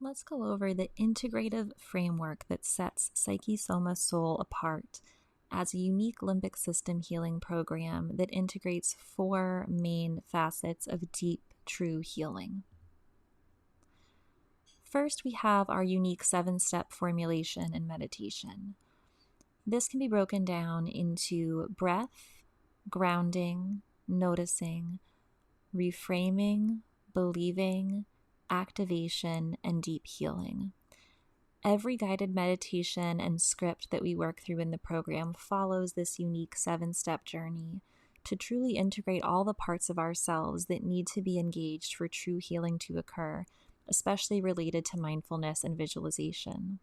Let's go over the integrative framework that sets Psyche-Soma-Sol apart as a unique limbic system healing program that integrates four main facets of deep, true healing. First, we have our unique 7-step formulation and meditation. This can be broken down into breath, grounding, noticing, reframing, believing, activation, and deep healing. Every guided meditation and script that we work through in the program follows this unique 7-step journey to truly integrate all the parts of ourselves that need to be engaged for true healing to occur, especially related to mindfulness and visualization.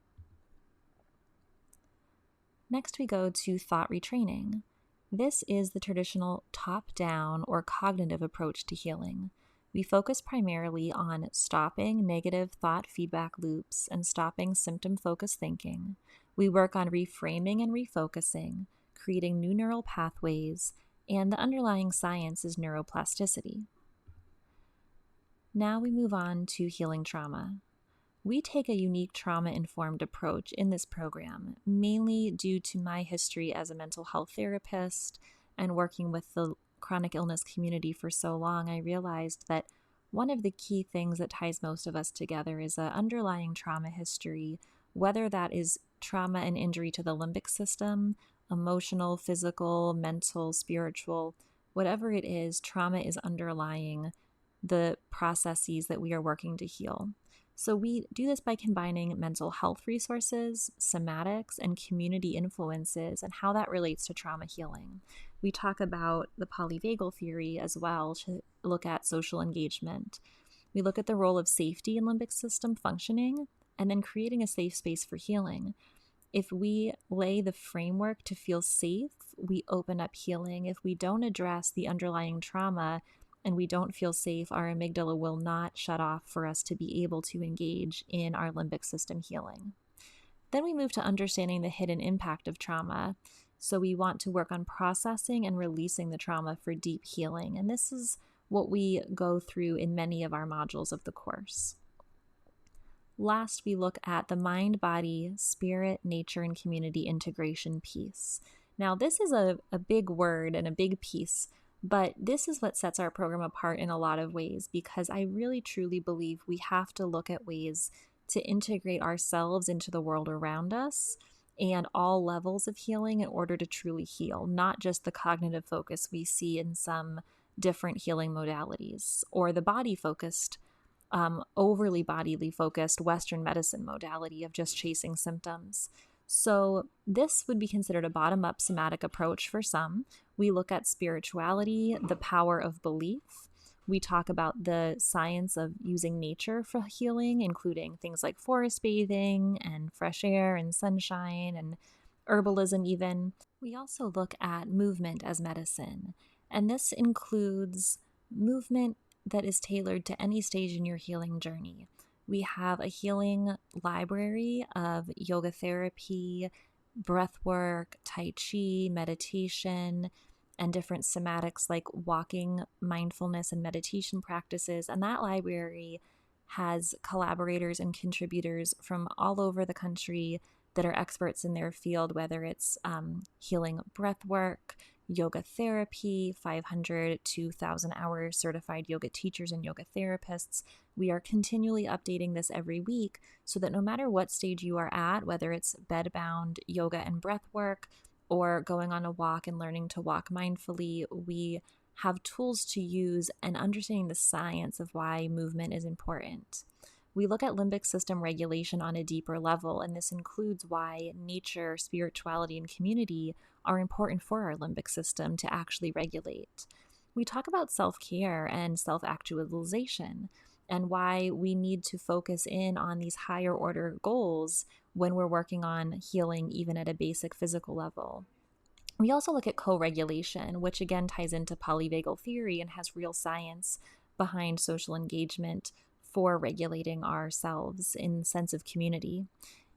Next, we go to thought retraining. This is the traditional top-down or cognitive approach to healing. We focus primarily on stopping negative thought feedback loops and stopping symptom-focused thinking. We work on reframing and refocusing, creating new neural pathways, and the underlying science is neuroplasticity. Now we move on to healing trauma. We take a unique trauma-informed approach in this program, mainly due to my history as a mental health therapist and working with the chronic illness community for so long. I realized that one of the key things that ties most of us together is an underlying trauma history, whether that is trauma and injury to the limbic system, emotional, physical, mental, spiritual, whatever it is, trauma is underlying the processes that we are working to heal. So we do this by combining mental health resources, somatics, and community influences and how that relates to trauma healing. We talk about the polyvagal theory as well to look at social engagement. We look at the role of safety in limbic system functioning and then creating a safe space for healing. If we lay the framework to feel safe, we open up healing. If we don't address the underlying trauma, and we don't feel safe, our amygdala will not shut off for us to be able to engage in our limbic system healing. Then we move to understanding the hidden impact of trauma. So we want to work on processing and releasing the trauma for deep healing. And this is what we go through in many of our modules of the course. Last, we look at the mind, body, spirit, nature, and community integration piece. Now, this is a big word and a big piece, but this is what sets our program apart in a lot of ways, because I really truly believe we have to look at ways to integrate ourselves into the world around us and all levels of healing in order to truly heal, not just the cognitive focus we see in some different healing modalities or the body-focused, overly bodily focused Western medicine modality of just chasing symptoms. So this would be considered a bottom-up somatic approach for some. We look at spirituality, the power of belief. We talk about the science of using nature for healing, including things like forest bathing and fresh air and sunshine and herbalism even. We also look at movement as medicine, and this includes movement that is tailored to any stage in your healing journey. We have a healing library of yoga therapy, breath work, tai chi, meditation, and different somatics like walking, mindfulness, and meditation practices. And that library has collaborators and contributors from all over the country that are experts in their field, whether it's healing breath work, yoga therapy, 500 to 1,000 hour certified yoga teachers and yoga therapists. We are continually updating this every week so that no matter what stage you are at, whether it's bedbound yoga and breath work or going on a walk and learning to walk mindfully, we have tools to use and understanding the science of why movement is important. We look at limbic system regulation on a deeper level, and this includes why nature, spirituality, and community are important for our limbic system to actually regulate. We talk about self-care and self-actualization and why we need to focus in on these higher order goals when we're working on healing even at a basic physical level. We also look at co-regulation, which again ties into polyvagal theory and has real science behind social engagement for regulating ourselves in sense of community.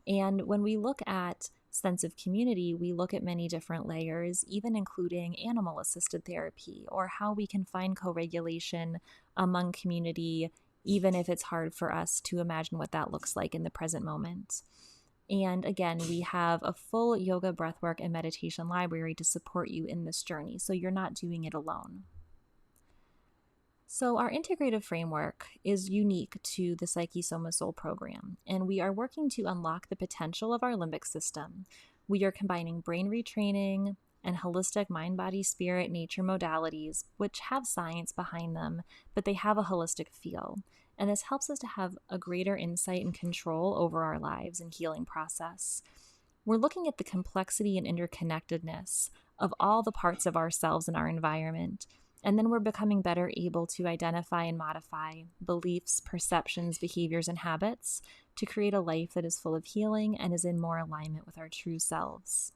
And when we look at sense of community, we look at many different layers, even including animal-assisted therapy, or how we can find co-regulation among community even if it's hard for us to imagine what that looks like in the present moment. And again, we have a full yoga, breathwork, and meditation library to support you in this journey, so you're not doing it alone. So our integrative framework is unique to the Psyche-Soma-Sol program, and we are working to unlock the potential of our limbic system. We are combining brain retraining and holistic mind, body, spirit, nature modalities, which have science behind them, but they have a holistic feel. And this helps us to have a greater insight and control over our lives and healing process. We're looking at the complexity and interconnectedness of all the parts of ourselves and our environment. And then we're becoming better able to identify and modify beliefs, perceptions, behaviors, and habits to create a life that is full of healing and is in more alignment with our true selves.